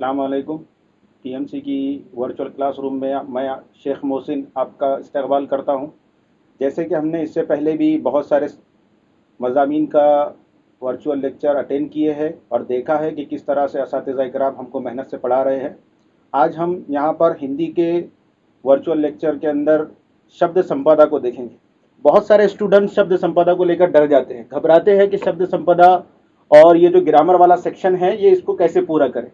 अस्सलाम वालेकुम। टीएमसी की वर्चुअल क्लासरूम में मैं शेख मोहसिन आपका इस्तकबाल करता हूं। जैसे कि हमने इससे पहले भी बहुत सारे मज़ामीन का वर्चुअल लेक्चर अटेंड किए हैं और देखा है कि किस तरह से असातिज़ा इकराम हमको मेहनत से पढ़ा रहे हैं। आज हम यहाँ पर हिंदी के वर्चुअल लेक्चर के अंदर शब्द संपदा को देखेंगे। बहुत सारे स्टूडेंट शब्द संपदा को लेकर डर जाते हैं, घबराते हैं कि शब्द संपदा और ये जो ग्रामर वाला सेक्शन है ये इसको कैसे पूरा करें।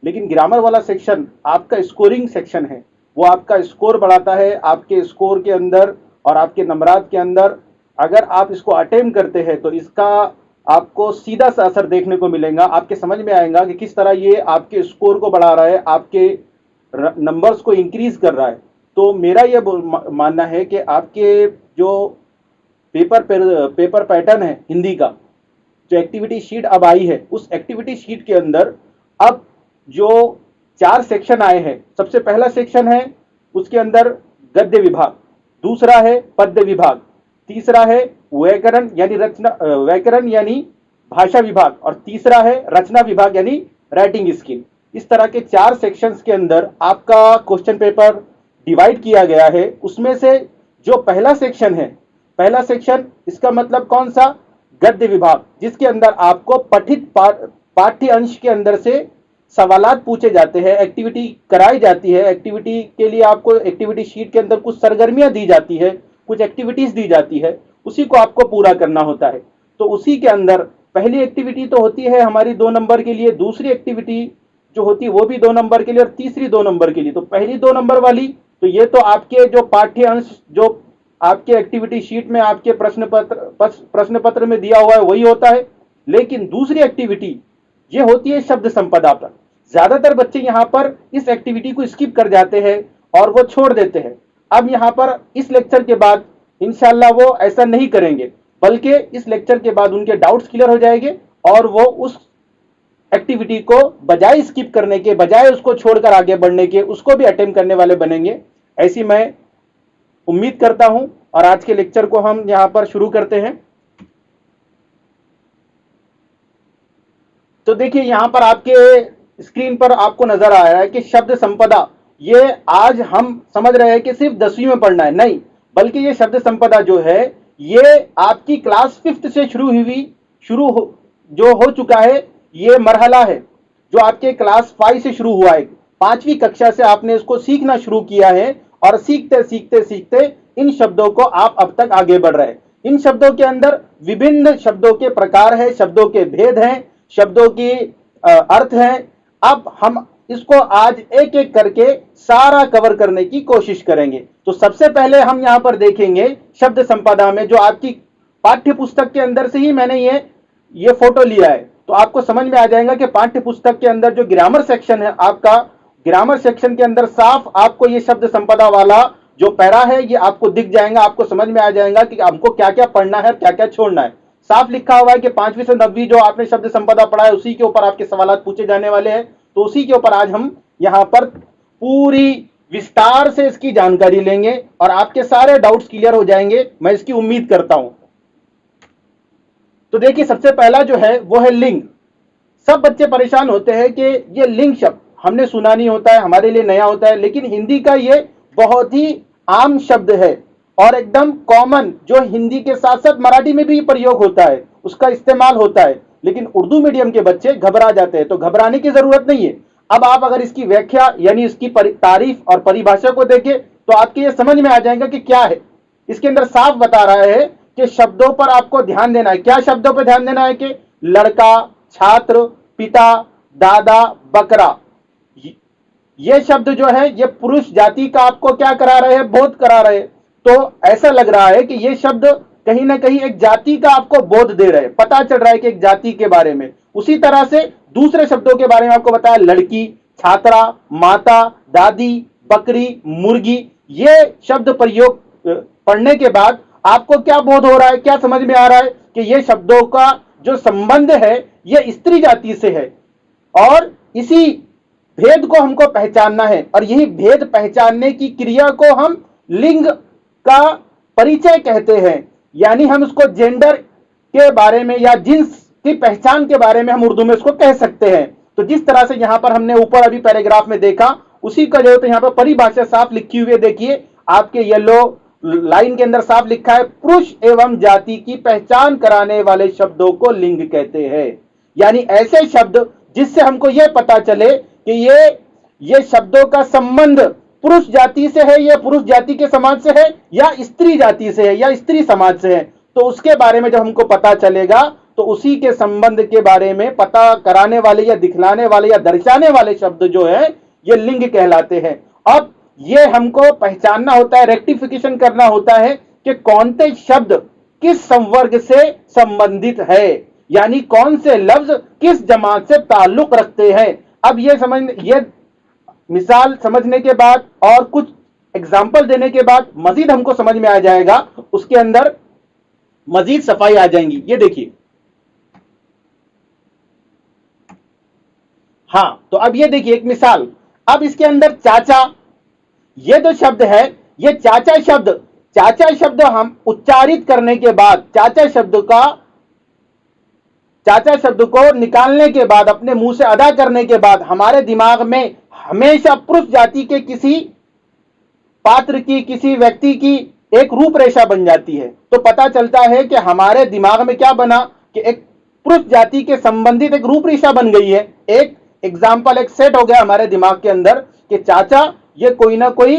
लेकिन ग्रामर वाला सेक्शन आपका स्कोरिंग सेक्शन है, वो आपका स्कोर बढ़ाता है। आपके स्कोर के अंदर और आपके नंबरात के अंदर अगर आप इसको अटेम्प्ट करते हैं तो इसका आपको सीधा सा असर देखने को मिलेगा। आपके समझ में आएगा कि किस तरह ये आपके स्कोर को बढ़ा रहा है, आपके नंबर्स को इंक्रीज कर रहा है। तो मेरा ये मानना है कि आपके जो पेपर पैटर्न है हिंदी का, जो एक्टिविटी शीट अब आई है, उस एक्टिविटी शीट के अंदर अब जो 4 सेक्शन आए हैं। सबसे पहला सेक्शन है उसके अंदर गद्य विभाग, दूसरा है पद्य विभाग, तीसरा है व्याकरण यानी भाषा विभाग, और तीसरा है रचना विभाग यानी राइटिंग स्किल। इस तरह के 4 सेक्शंस के अंदर आपका क्वेश्चन पेपर डिवाइड किया गया है। उसमें से जो पहला सेक्शन इसका मतलब कौन सा, गद्य विभाग, जिसके अंदर आपको पठित पाठ्य अंश के अंदर से सवालात पूछे जाते हैं, एक्टिविटी कराई जाती है। एक्टिविटी के लिए आपको एक्टिविटी शीट के अंदर कुछ सरगर्मियां दी जाती है, कुछ एक्टिविटीज दी जाती है, उसी को आपको पूरा करना होता है। तो उसी के अंदर पहली एक्टिविटी तो होती है हमारी 2 नंबर के लिए, दूसरी एक्टिविटी जो होती है वो भी 2 नंबर के लिए, और तीसरी 2 नंबर के लिए। तो पहली 2 नंबर वाली तो ये तो आपके जो पाठ्य अंश जो आपके एक्टिविटी शीट में आपके प्रश्न पत्र में दिया हुआ है वही होता है। लेकिन दूसरी एक्टिविटी ये होती है शब्द संपदा पर। ज्यादातर बच्चे यहाँ पर इस एक्टिविटी को स्किप कर जाते हैं और वो छोड़ देते हैं। अब यहाँ पर इस लेक्चर के बाद इंशाल्लाह वो ऐसा नहीं करेंगे, बल्कि इस लेक्चर के बाद उनके डाउट्स क्लियर हो जाएंगे और वो उस एक्टिविटी को बजाय स्किप करने के, बजाय उसको छोड़कर आगे बढ़ने के, उसको भी अटेम्प्ट करने वाले बनेंगे, ऐसी मैं उम्मीद करता हूं। और आज के लेक्चर को हम यहां पर शुरू करते हैं। तो देखिए यहां पर आपके स्क्रीन पर आपको नजर आ रहा है कि शब्द संपदा, ये आज हम समझ रहे हैं कि सिर्फ 10वीं में पढ़ना है, नहीं, बल्कि ये शब्द संपदा जो है ये आपकी क्लास 5th से जो हो चुका है, ये मरहला है जो आपके क्लास 5 से शुरू हुआ है। 5वीं कक्षा से आपने इसको सीखना शुरू किया है और सीखते सीखते सीखते इन शब्दों को आप अब तक आगे बढ़ रहे हैं। इन शब्दों के अंदर विभिन्न शब्दों के प्रकार है, शब्दों के भेद हैं, शब्दों की अर्थ है। अब हम इसको आज एक एक करके सारा कवर करने की कोशिश करेंगे। तो सबसे पहले हम यहां पर देखेंगे शब्द संपदा में, जो आपकी पाठ्य पुस्तक के अंदर से ही मैंने ये फोटो लिया है, तो आपको समझ में आ जाएगा कि पाठ्य पुस्तक के अंदर जो ग्रामर सेक्शन है, आपका ग्रामर सेक्शन के अंदर साफ आपको ये शब्द संपदा वाला जो पैरा है ये आपको दिख जाएगा। आपको समझ में आ जाएगा कि हमको क्या क्या पढ़ना है, क्या क्या छोड़ना है। साफ लिखा हुआ है कि 5वीं से 9वीं जो आपने शब्द संपदा पढ़ा है उसी के ऊपर आपके सवाल पूछे जाने वाले हैं। तो उसी के ऊपर आज हम यहां पर पूरी विस्तार से इसकी जानकारी लेंगे और आपके सारे डाउट्स क्लियर हो जाएंगे, मैं इसकी उम्मीद करता हूं। तो देखिए सबसे पहला जो है वो है लिंग। सब बच्चे परेशान होते हैं कि ये लिंग शब्द हमने सुना नहीं होता है, हमारे लिए नया होता है, लेकिन हिंदी का ये बहुत ही आम शब्द है और एकदम कॉमन, जो हिंदी के साथ साथ मराठी में भी प्रयोग होता है, उसका इस्तेमाल होता है। लेकिन उर्दू मीडियम के बच्चे घबरा जाते हैं, तो घबराने की जरूरत नहीं है। अब आप अगर इसकी व्याख्या यानी इसकी तारीफ और परिभाषा को देखें तो आपके ये समझ में आ जाएगा कि क्या है। इसके अंदर साफ बता रहा है कि शब्दों पर आपको ध्यान देना है। क्या शब्दों पर ध्यान देना है कि लड़का, छात्र, पिता, दादा, बकरा, ये शब्द जो है ये पुरुष जाति का आपको क्या करा रहे हैं, बोध करा रहे। तो ऐसा लग रहा है कि ये शब्द कहीं ना कहीं एक जाति का आपको बोध दे रहे हैं, पता चल रहा है कि एक जाति के बारे में। उसी तरह से दूसरे शब्दों के बारे में आपको बताया, लड़की, छात्रा, माता, दादी, बकरी, मुर्गी। ये शब्द प्रयोग पढ़ने के बाद आपको क्या बोध हो रहा है, क्या समझ में आ रहा है कि ये शब्दों का जो संबंध है ये स्त्री जाति से है और इसी भेद को हमको पहचानना है। और यही भेद पहचानने की क्रिया को हम लिंग का परिचय कहते हैं, यानी हम उसको जेंडर के बारे में या जिन्स की पहचान के बारे में हम उर्दू में इसको कह सकते हैं। तो जिस तरह से यहां पर हमने ऊपर अभी पैराग्राफ में देखा, उसी का जो है तो यहां पर परिभाषा साफ लिखी हुई है। देखिए आपके येलो लाइन के अंदर साफ लिखा है, पुरुष एवं जाति की पहचान कराने वाले शब्दों को लिंग कहते हैं। यानी ऐसे शब्द जिससे हमको यह पता चले कि ये शब्दों का संबंध पुरुष जाति से है, या पुरुष जाति के समाज से है, या स्त्री जाति से है, या स्त्री समाज से है, तो उसके बारे में जब हमको पता चलेगा तो उसी के संबंध के बारे में पता कराने वाले या दिखलाने वाले या दर्शाने वाले शब्द जो है ये लिंग कहलाते हैं। अब ये हमको पहचानना होता है, रेक्टिफिकेशन करना होता है कि कौन से शब्द किस संवर्ग से संबंधित है, यानी कौन से लफ्ज किस जमात से ताल्लुक रखते हैं। अब ये मिसाल समझने के बाद और कुछ एग्जाम्पल देने के बाद मजीद हमको समझ में आ जाएगा, उसके अंदर मजीद सफाई आ जाएंगी। ये देखिए, हां, तो अब ये देखिए एक मिसाल। अब इसके अंदर चाचा, ये जो शब्द है, ये चाचा शब्द हम उच्चारित करने के बाद, चाचा शब्द को निकालने के बाद, अपने मुंह से अदा करने के बाद हमारे दिमाग में हमेशा पुरुष जाति के किसी पात्र की, किसी व्यक्ति की एक रूपरेखा बन जाती है। तो पता चलता है कि हमारे दिमाग में क्या बना कि एक पुरुष जाति के संबंधित एक रूपरेखा बन गई है, एक एग्जाम्पल, एक सेट हो गया हमारे दिमाग के अंदर कि चाचा ये कोई ना कोई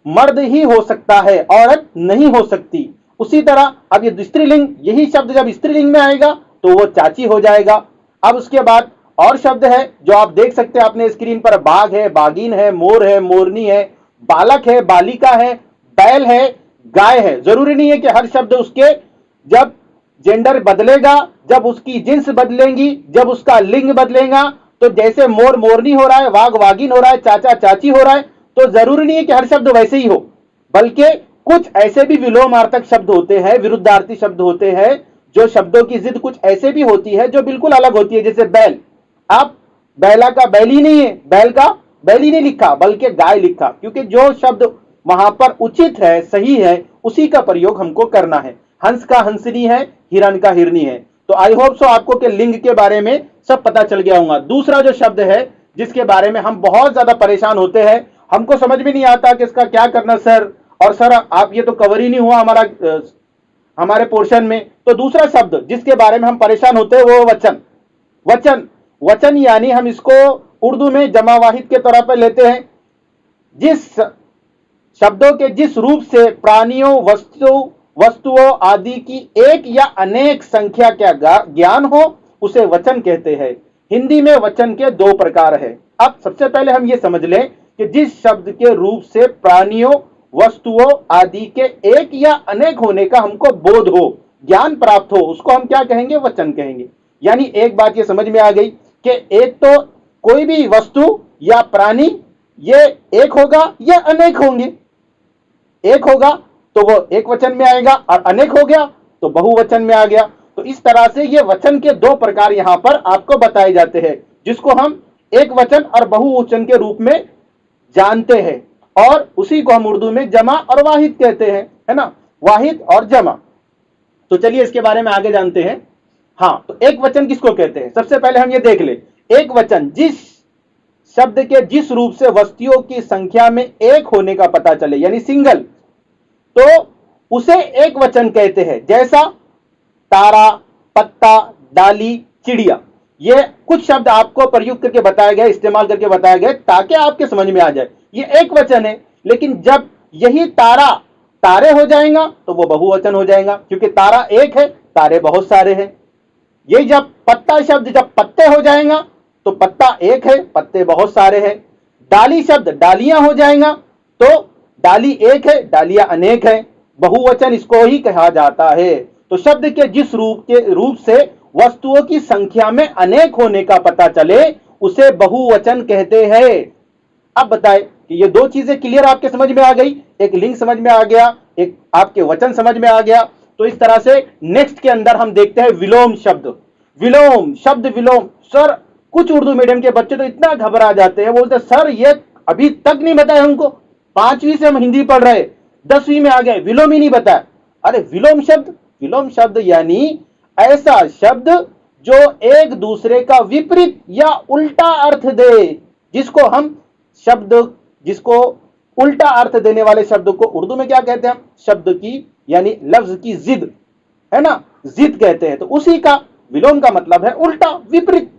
मर्द ही हो सकता है, औरत नहीं हो सकती। उसी तरह अब ये स्त्रीलिंग, यही शब्द जब स्त्रीलिंग में आएगा तो वो चाची हो जाएगा। अब उसके बाद और शब्द है जो आप देख सकते हैं अपने स्क्रीन पर, बाघ है, बागिन है, मोर है, मोरनी है, बालक है, बालिका है, बैल है, गाय है। जरूरी नहीं है कि हर शब्द उसके जब जेंडर बदलेगा, जब उसकी जिन्स बदलेंगी, जब उसका लिंग बदलेगा, तो जैसे मोर मोरनी हो रहा है, वाघ वागिन हो रहा है, चाचा चाची हो रहा है, तो जरूरी नहीं है कि हर शब्द वैसे ही हो, बल्कि कुछ ऐसे भी विलोमार्थक शब्द होते हैं, विरुद्धार्थी शब्द होते हैं, जो शब्दों की जिद कुछ ऐसे भी होती है जो बिल्कुल अलग होती है। जैसे बैल, आप बैला का बैली नहीं है, बैल का बैली नहीं लिखा बल्कि गाय लिखा, क्योंकि जो शब्द वहां पर उचित है, सही है, उसी का प्रयोग हमको करना है। हंस का हंसनी है, हिरण का हिरनी है। तो आई होप सो आपको के लिंग के बारे में सब पता चल गया होगा। दूसरा जो शब्द है जिसके बारे में हम बहुत ज्यादा परेशान होते हैं, हमको समझ में नहीं आता कि इसका क्या करना सर, और सर आप ये तो कवर ही नहीं हुआ हमारे पोर्शन में। तो दूसरा शब्द जिसके बारे में हम परेशान होते हैं वो वचन यानी हम इसको उर्दू में जमा वाहिद के तौर पर लेते हैं। जिस शब्दों के जिस रूप से प्राणियों, वस्तुओं आदि की एक या अनेक संख्या का ज्ञान हो, उसे वचन कहते हैं। हिंदी में वचन के दो प्रकार है। अब सबसे पहले हम ये समझ लें कि जिस शब्द के रूप से प्राणियों, वस्तुओं आदि के एक या अनेक होने का हमको बोध हो, ज्ञान प्राप्त हो, उसको हम क्या कहेंगे? वचन कहेंगे। यानी एक बात ये समझ में आ गई कि एक तो कोई भी वस्तु या प्राणी ये एक होगा या अनेक होंगे। एक होगा तो वो एक वचन में आएगा, और अनेक हो गया तो बहुवचन में आ गया। तो इस तरह से ये वचन के दो प्रकार यहां पर आपको बताए जाते हैं, जिसको हम एक वचन और बहुवचन के रूप में जानते हैं, और उसी को हम उर्दू में जमा और वाहिद कहते हैं, है ना, वाहिद और जमा। तो चलिए इसके बारे में आगे जानते हैं। हाँ, तो एक वचन किसको कहते हैं? सबसे पहले हम ये देख ले, एक वचन जिस शब्द के जिस रूप से वस्तुओं की संख्या में एक होने का पता चले, यानी सिंगल, तो उसे एक वचन कहते हैं। जैसा तारा, पत्ता, डाली, चिड़िया, ये कुछ शब्द आपको प्रयुक्त करके बताए गए, इस्तेमाल करके बताए गए ताकि आपके समझ में आ जाए ये एक वचन है। लेकिन जब यही तारे हो जाएगा तो वो बहुवचन हो जाएगा, क्योंकि तारा एक है, तारे बहुत सारे हैं। यही जब पत्ता शब्द जब पत्ते हो जाएगा तो पत्ता एक है, पत्ते बहुत सारे हैं। डाली शब्द डालियां हो जाएगा तो डाली एक है, डालियां अनेक है, बहुवचन इसको ही कहा जाता है। तो शब्द के जिस रूप से वस्तुओं की संख्या में अनेक होने का पता चले, उसे बहुवचन कहते हैं। अब बताएं कि ये दो चीजें क्लियर आपके समझ में आ गई, एक लिंग समझ में आ गया, एक आपके वचन समझ में आ गया। तो इस तरह से नेक्स्ट के अंदर हम देखते हैं विलोम शब्द। विलोम शब्द, विलोम, सर कुछ उर्दू मीडियम के बच्चे तो इतना घबरा जाते हैं, बोलते सर ये अभी तक नहीं बताया हमको, 5वीं से हम हिंदी पढ़ रहे, 10वीं में आ गए, विलोम ही नहीं बताया। अरे विलोम शब्द यानी ऐसा शब्द जो एक दूसरे का विपरीत या उल्टा अर्थ दे, जिसको हम शब्द, जिसको उल्टा अर्थ देने वाले शब्द को उर्दू में क्या कहते हैं हम? शब्द की यानी लफ्ज की जिद, है ना, जिद कहते हैं। तो उसी का विलोम का मतलब है उल्टा, विपरीत।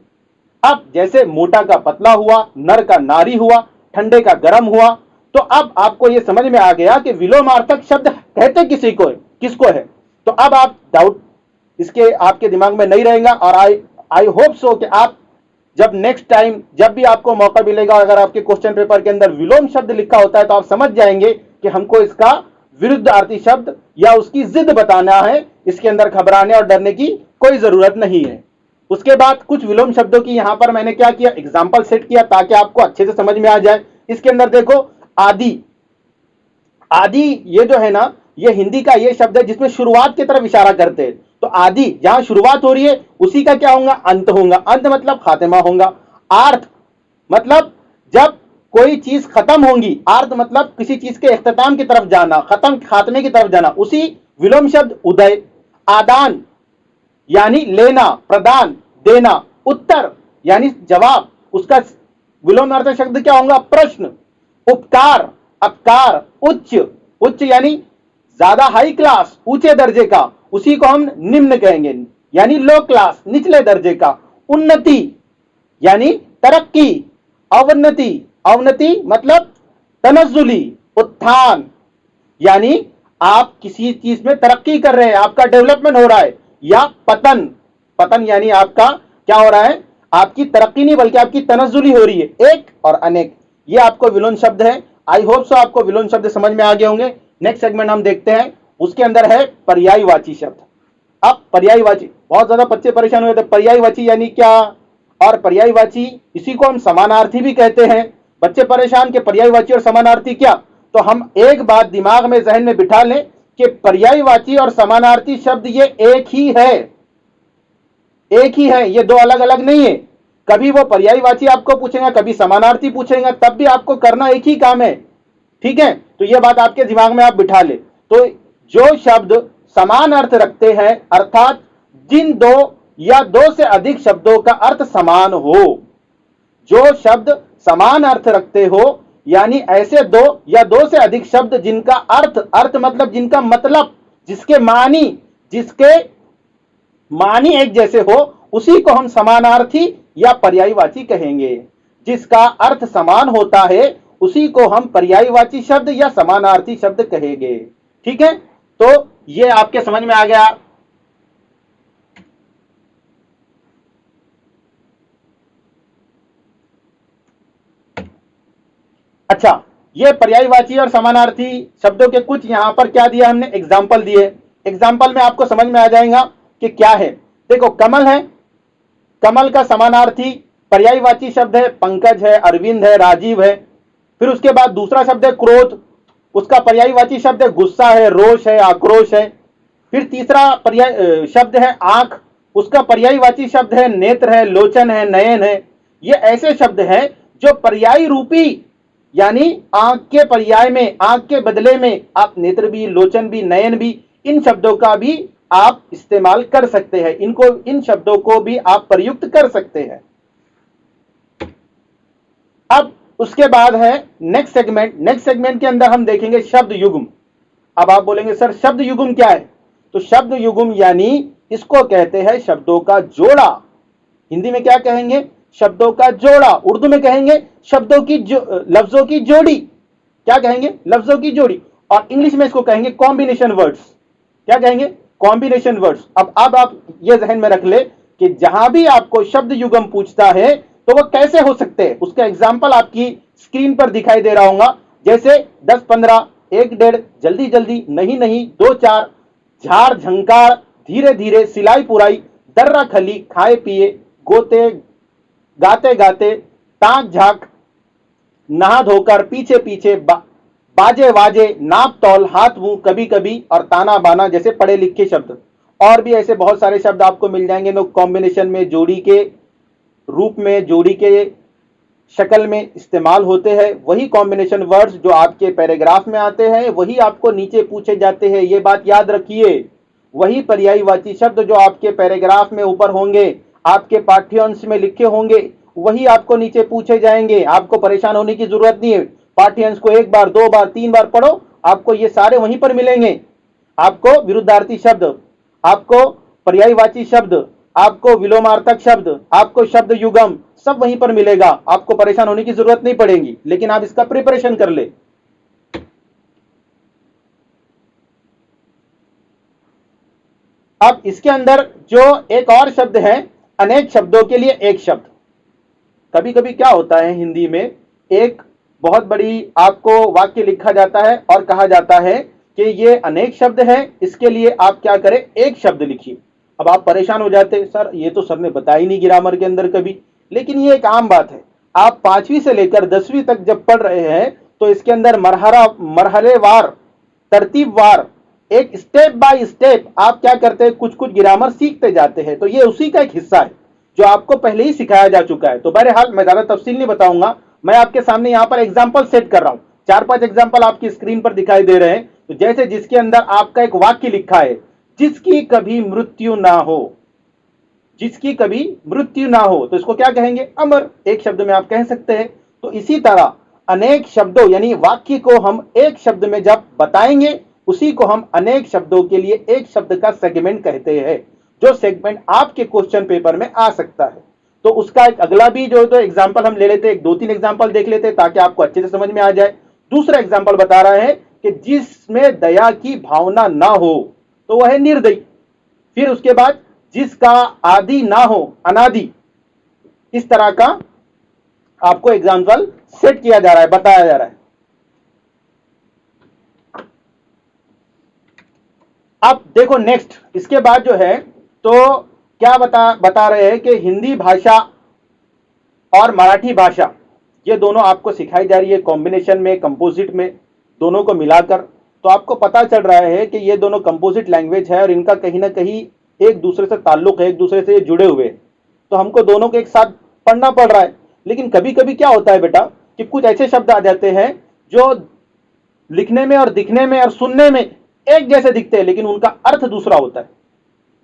अब जैसे मोटा का पतला हुआ, नर का नारी हुआ, ठंडे का गर्म हुआ। तो अब आपको यह समझ में आ गया कि विलोमार्थक शब्द कहते किसी को है, किसको है। तो अब आप डाउट इसके आपके दिमाग में नहीं रहेगा। और आई होप सो कि आप जब नेक्स्ट टाइम जब भी आपको मौका मिलेगा, अगर आपके क्वेश्चन पेपर के अंदर विलोम शब्द लिखा होता है, तो आप समझ जाएंगे कि हमको इसका विरुद्धार्थी शब्द या उसकी जिद बताना है। इसके अंदर घबराने और डरने की कोई जरूरत नहीं है। उसके बाद कुछ विलोम शब्दों की यहां पर मैंने क्या किया, एग्जाम्पल सेट किया ताकि आपको अच्छे से समझ में आ जाए। इसके अंदर देखो, आदि, आदि ये जो है ना, ये हिंदी का ये शब्द है जिसमें शुरुआत की तरफ इशारा करते हैं। तो आदि जहां शुरुआत हो रही है उसी का क्या होगा, अंत होगा। अंत मतलब खात्मा होगा। आर्थ मतलब जब कोई चीज खत्म होगी, आर्थ मतलब किसी चीज के इख्तिताम की तरफ जाना, खत्म खात्मे की तरफ जाना, उसी विलोम शब्द उदय। आदान यानी लेना, प्रदान, देना। उत्तर यानी जवाब, उसका विलोमार्थक शब्द क्या होगा, प्रश्न। उपकार, अपकार। उच्च, उच्च यानी ज्यादा हाई क्लास, ऊंचे दर्जे का, उसी को हम निम्न कहेंगे, यानी लो क्लास, निचले दर्जे का। उन्नति यानी तरक्की। अवनति, अवनति मतलब तनज्जुली, उत्थान यानी आप किसी चीज में तरक्की कर रहे हैं, आपका डेवलपमेंट हो रहा है। या पतन, पतन यानी आपका क्या हो रहा है, आपकी तरक्की नहीं बल्कि आपकी तनज्जुली हो रही है। एक और अनेक, ये आपको विलोम शब्द है। आई होप सो आपको विलोम शब्द समझ में आ गए होंगे। नेक्स्ट सेगमेंट हम देखते हैं, उसके अंदर है पर्यायवाची शब्द। अब पर्यायवाची, बहुत ज्यादा बच्चे परेशान हुए थे, पर्यायवाची यानी क्या, और पर्यायवाची इसी को हम समानार्थी भी कहते हैं। बच्चे परेशान के पर्यायवाची और समानार्थी क्या, तो हम एक बात दिमाग में जहन में बिठा लें कि पर्यायवाची और समानार्थी शब्द ये एक ही है, एक ही है, ये दो अलग अलग नहीं है। कभी वो पर्यायवाची आपको पूछेगा, कभी समानार्थी पूछेगा, तब भी आपको करना एक ही काम है। ठीक है, तो ये बात आपके दिमाग में आप बिठा ले। तो जो शब्द समान अर्थ रखते हैं, अर्थात जिन दो या दो से अधिक शब्दों का अर्थ समान हो, जो शब्द समान अर्थ रखते हो, यानी ऐसे दो या दो से अधिक शब्द जिनका अर्थ, अर्थ मतलब जिनका मतलब, जिसके मानी एक जैसे हो, उसी को हम समानार्थी या पर्यायवाची कहेंगे। जिसका अर्थ समान होता है उसी को हम पर्यायवाची शब्द या समानार्थी शब्द कहेंगे। ठीक है, तो ये आपके समझ में आ गया। अच्छा, ये पर्यायवाची और समानार्थी शब्दों के कुछ यहां पर क्या दिया हमने, एग्जाम्पल दिए। एग्जाम्पल में आपको समझ में आ जाएगा कि क्या है। देखो, कमल है, कमल का समानार्थी पर्यायवाची शब्द है पंकज है, अरविंद है, राजीव है। फिर उसके बाद दूसरा शब्द है क्रोध, उसका पर्यायवाची शब्द है गुस्सा है, रोष है, आक्रोश है। फिर तीसरा पर्याय शब्द है आंख, उसका पर्यायवाची शब्द है नेत्र है, लोचन है, नयन है। ये ऐसे शब्द हैं जो पर्याय रूपी, यानी आंख के पर्याय में, आंख के बदले में आप नेत्र भी, लोचन भी, नयन भी, इन शब्दों का भी आप इस्तेमाल कर सकते हैं। इनको, इन शब्दों को भी आप प्रयुक्त कर सकते हैं। अब उसके बाद है नेक्स्ट सेगमेंट। नेक्स्ट सेगमेंट के अंदर हम देखेंगे शब्द युग्म। अब आप बोलेंगे सर शब्द युग्म क्या है, तो शब्द युग्म यानी इसको कहते हैं शब्दों का जोड़ा। हिंदी में क्या कहेंगे, शब्दों का जोड़ा। उर्दू में कहेंगे शब्दों की लफ्जों की जोड़ी। क्या कहेंगे, लफ्जों की जोड़ी। और इंग्लिश में इसको कहेंगे कॉम्बिनेशन वर्ड्स। क्या कहेंगे, कॉम्बिनेशन वर्ड्स। अब आप ये जहन में रख ले कि जहां भी आपको शब्द युग्म पूछता है तो वो कैसे हो सकते हैं, उसका एग्जाम्पल आपकी स्क्रीन पर दिखाई दे रहा होगा। जैसे 10 15, 1 1.5, जल्दी जल्दी, नहीं नहीं, 2 4, झाड़ झंकार, धीरे धीरे, सिलाई पुराई, दर्रा खली, खाए पिए, गोते गाते गाते, ताक झाक, नहा धोकर, पीछे पीछे, बाजे वाजे, नाप तौल, हाथ मुंह, कभी कभी और ताना बाना जैसे पढ़े लिखे शब्द। और भी ऐसे बहुत सारे शब्द आपको मिल जाएंगे जो कॉम्बिनेशन में, जोड़ी के रूप में, जोड़ी के शक्ल में इस्तेमाल होते हैं। वही कॉम्बिनेशन वर्ड्स जो आपके पैराग्राफ में आते हैं वही आपको नीचे पूछे जाते हैं, ये बात याद रखिए। वही पर्यायवाची शब्द जो आपके पैराग्राफ में ऊपर होंगे आपके पाठ्यांश में लिखे होंगे वही आपको नीचे पूछे जाएंगे। आपको परेशान होने की जरूरत नहीं है। पाठ्यांश को एक बार, दो बार, तीन बार पढ़ो, आपको ये सारे वहीं पर मिलेंगे। आपको विरुद्धार्थी शब्द, आपको पर्यायवाची शब्द, आपको विलोमार्थक शब्द, आपको शब्द युगम, सब वहीं पर मिलेगा। आपको परेशान होने की जरूरत नहीं पड़ेगी, लेकिन आप इसका प्रिपरेशन कर ले। अब इसके अंदर जो एक और शब्द है, अनेक शब्दों के लिए एक शब्द। कभी कभी क्या होता है, हिंदी में एक बहुत बड़ी आपको वाक्य लिखा जाता है और कहा जाता है कि ये अनेक शब्द है, इसके लिए आप क्या करें, एक शब्द लिखिए। अब आप परेशान हो जाते, सर ये तो सर ने बताया ही नहीं ग्रामर के अंदर कभी। लेकिन ये एक आम बात है। आप 5वीं से लेकर 10वीं तक जब पढ़ रहे हैं तो इसके अंदर मरहलेवार, तरतीबवार, एक स्टेप बाय स्टेप आप क्या करते हैं, कुछ कुछ ग्रामर सीखते जाते हैं। तो ये उसी का एक हिस्सा है जो आपको पहले ही सिखाया जा चुका है। तो बहरहाल मैं ज्यादा तफसील नहीं बताऊंगा, मैं आपके सामने यहां पर एग्जाम्पल सेट कर रहा हूं। 4-5 एग्जाम्पल आपकी स्क्रीन पर दिखाई दे रहे हैं। तो जैसे जिसके अंदर आपका एक वाक्य लिखा है, जिसकी कभी मृत्यु ना हो, जिसकी कभी मृत्यु ना हो, तो इसको क्या कहेंगे, अमर। एक शब्द में आप कह सकते हैं। तो इसी तरह अनेक शब्दों यानी वाक्य को हम एक शब्द में जब बताएंगे, उसी को हम अनेक शब्दों के लिए एक शब्द का सेगमेंट कहते हैं, जो सेगमेंट आपके क्वेश्चन पेपर में आ सकता है। तो उसका एक अगला भी जो तो एग्जाम्पल हम ले लेते हैं, 2-3 एग्जाम्पल देख लेते हैं ताकि आपको अच्छे से समझ में आ जाए। दूसरा एग्जाम्पल बता रहा है कि जिसमें दया की भावना ना हो तो वह है निर्दयी। फिर उसके बाद जिसका आदि ना हो, अनादि। इस तरह का आपको एग्जाम्पल सेट किया जा रहा है, बताया जा रहा है। अब देखो नेक्स्ट, इसके बाद जो है तो क्या बता रहे हैं कि हिंदी भाषा और मराठी भाषा ये दोनों आपको सिखाई जा रही है कॉम्बिनेशन में, कंपोजिट में, दोनों को मिलाकर। तो आपको पता चल रहा है कि ये दोनों कंपोजिट लैंग्वेज है और इनका कहीं ना कहीं एक दूसरे से ताल्लुक है, एक दूसरे से जुड़े हुए। तो हमको दोनों को एक साथ पढ़ना पड़ रहा है। लेकिन कभी कभी क्या होता है बेटा कि कुछ ऐसे शब्द आ जाते हैं जो लिखने में और दिखने में और सुनने में एक जैसे दिखते हैं, लेकिन उनका अर्थ दूसरा होता है।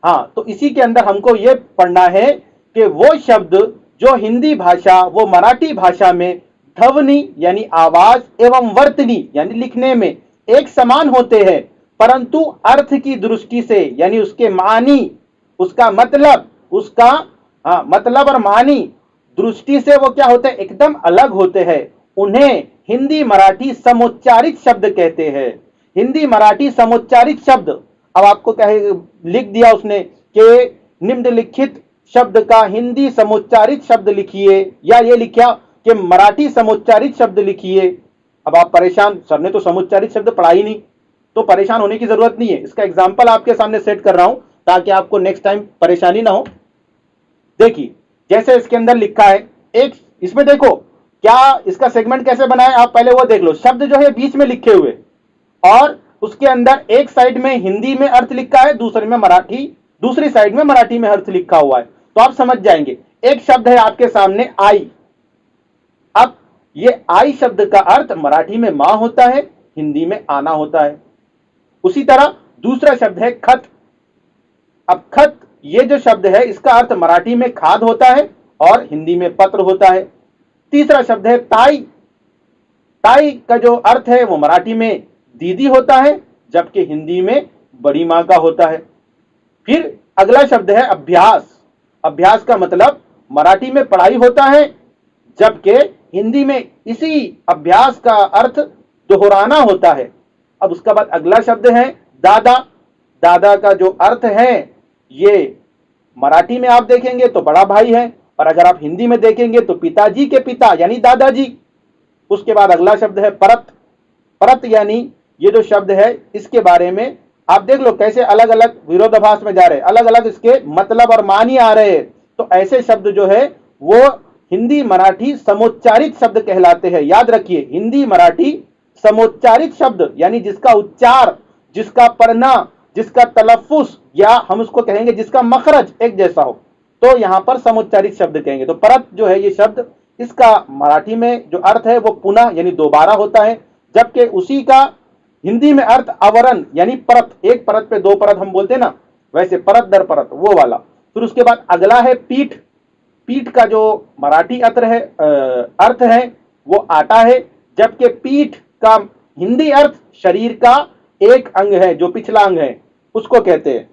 हाँ, तो इसी के अंदर हमको यह पढ़ना है कि वो शब्द जो हिंदी भाषा वो मराठी भाषा में ध्वनि यानी आवाज एवं वर्तनी यानी लिखने में एक समान होते हैं, परंतु अर्थ की दृष्टि से यानी उसके मानी, उसका मतलब, उसका मतलब और मानी दृष्टि से वो क्या होते हैं, एकदम अलग होते हैं। उन्हें हिंदी मराठी समुच्चारित शब्द कहते हैं। हिंदी मराठी समुच्चारित शब्द। अब आपको कहे लिख दिया उसने कि निम्नलिखित शब्द का हिंदी समुच्चारित शब्द लिखिए, या ये लिखा कि मराठी समुच्चारित शब्द लिखिए। अब आप परेशान, सर ने तो समुच्चारित शब्द पढ़ा ही नहीं। तो परेशान होने की जरूरत नहीं है, इसका एग्जाम्पल आपके सामने सेट कर रहा हूं ताकि आपको नेक्स्ट टाइम परेशानी ना हो। देखिए जैसे इसके अंदर लिखा है, एक इसमें देखो क्या इसका सेगमेंट कैसे बनाए, आप पहले वो देख लो। शब्द जो है बीच में लिखे हुए और उसके अंदर एक साइड में हिंदी में अर्थ लिखा है, दूसरे में मराठी, दूसरी साइड में मराठी में अर्थ लिखा हुआ है। तो आप समझ जाएंगे। एक शब्द है आपके सामने आई। अब ये आई शब्द का अर्थ मराठी में मां होता है, हिंदी में आना होता है। उसी तरह दूसरा शब्द है खत। अब खत ये जो शब्द है इसका अर्थ मराठी में खाद होता है और हिंदी में पत्र होता है। तीसरा शब्द है ताई। ताई का जो अर्थ है वो मराठी में दीदी होता है, जबकि हिंदी में बड़ी मां का होता है। फिर अगला शब्द है अभ्यास। अभ्यास का मतलब मराठी में पढ़ाई होता है, जबकि हिंदी में इसी अभ्यास का अर्थ दोहराना होता है। अब उसका बाद अगला शब्द है दादा। दादा का जो अर्थ है ये मराठी में आप देखेंगे तो बड़ा भाई है, और अगर आप हिंदी में देखेंगे तो पिताजी के पिता यानी दादाजी। उसके बाद अगला शब्द है परत। परत यानी ये जो शब्द है इसके बारे में आप देख लो कैसे अलग अलग विरोधाभास में जा रहे हैं, अलग अलग इसके मतलब और मानी आ रहे हैं। तो ऐसे शब्द जो है वो हिंदी मराठी समुच्चारित शब्द कहलाते हैं। याद रखिए, हिंदी मराठी समुच्चारित शब्द यानी जिसका उच्चार, जिसका पढ़ना, जिसका तलफ्फुज, या हम उसको कहेंगे जिसका मखरज एक जैसा हो, तो यहां पर समुच्चारित शब्द कहेंगे। तो परत जो है ये शब्द, इसका मराठी में जो अर्थ है वो पुनः यानी दोबारा होता है, जबकि उसी का हिंदी में अर्थ आवरण यानी परत, एक परत पे दो परत हम बोलते हैं ना, वैसे परत दर परत वो वाला। फिर उसके बाद अगला है पीठ। पीठ का जो मराठी अर्थ है वो आटा है, जबकि पीठ का हिंदी अर्थ शरीर का एक अंग है, जो पिछला अंग है उसको कहते हैं।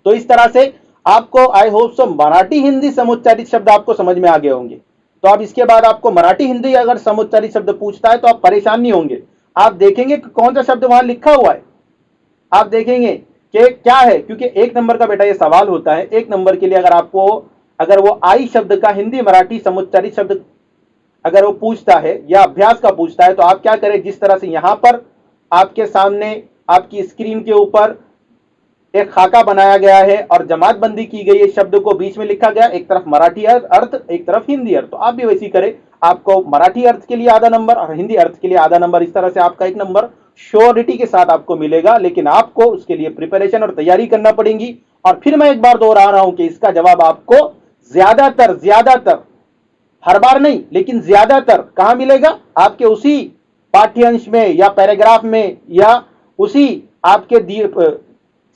तो इस तरह से आपको I hope so Marathi Hindi समुच्चारित शब्द आपको समझ में आ गए होंगे। तो अब इसके बाद आपको मराठी हिंदी अगर समुच्चारित शब्द पूछता है तो आप परेशान नहीं होंगे। आप देखेंगे कि कौन सा शब्द वहां लिखा हुआ है, आप देखेंगे कि क्या है, क्योंकि 1 नंबर का बेटा ये सवाल होता है। 1 नंबर के लिए अगर वो आई शब्द का हिंदी मराठी समुच्चारित शब्द अगर वो पूछता है या अभ्यास का पूछता है, तो आप क्या करें, जिस तरह से यहां पर आपके सामने आपकी स्क्रीन के ऊपर एक खाका बनाया गया है और जमात बंदी की गई है, शब्द को बीच में लिखा गया, एक तरफ मराठी अर्थ एक तरफ हिंदी अर्थ, तो आप भी वैसी करें। आपको मराठी अर्थ के लिए आधा नंबर और हिंदी अर्थ के लिए आधा नंबर, इस तरह से आपका 1 नंबर श्योरिटी के साथ आपको मिलेगा। लेकिन आपको उसके लिए प्रिपरेशन और तैयारी करना पड़ेगी। और फिर मैं एक बार दोहरा रहा हूं कि इसका जवाब आपको ज्यादातर हर बार नहीं लेकिन ज्यादातर कहां मिलेगा, आपके उसी पाठ्यांश में या पैराग्राफ में या उसी आपके दिए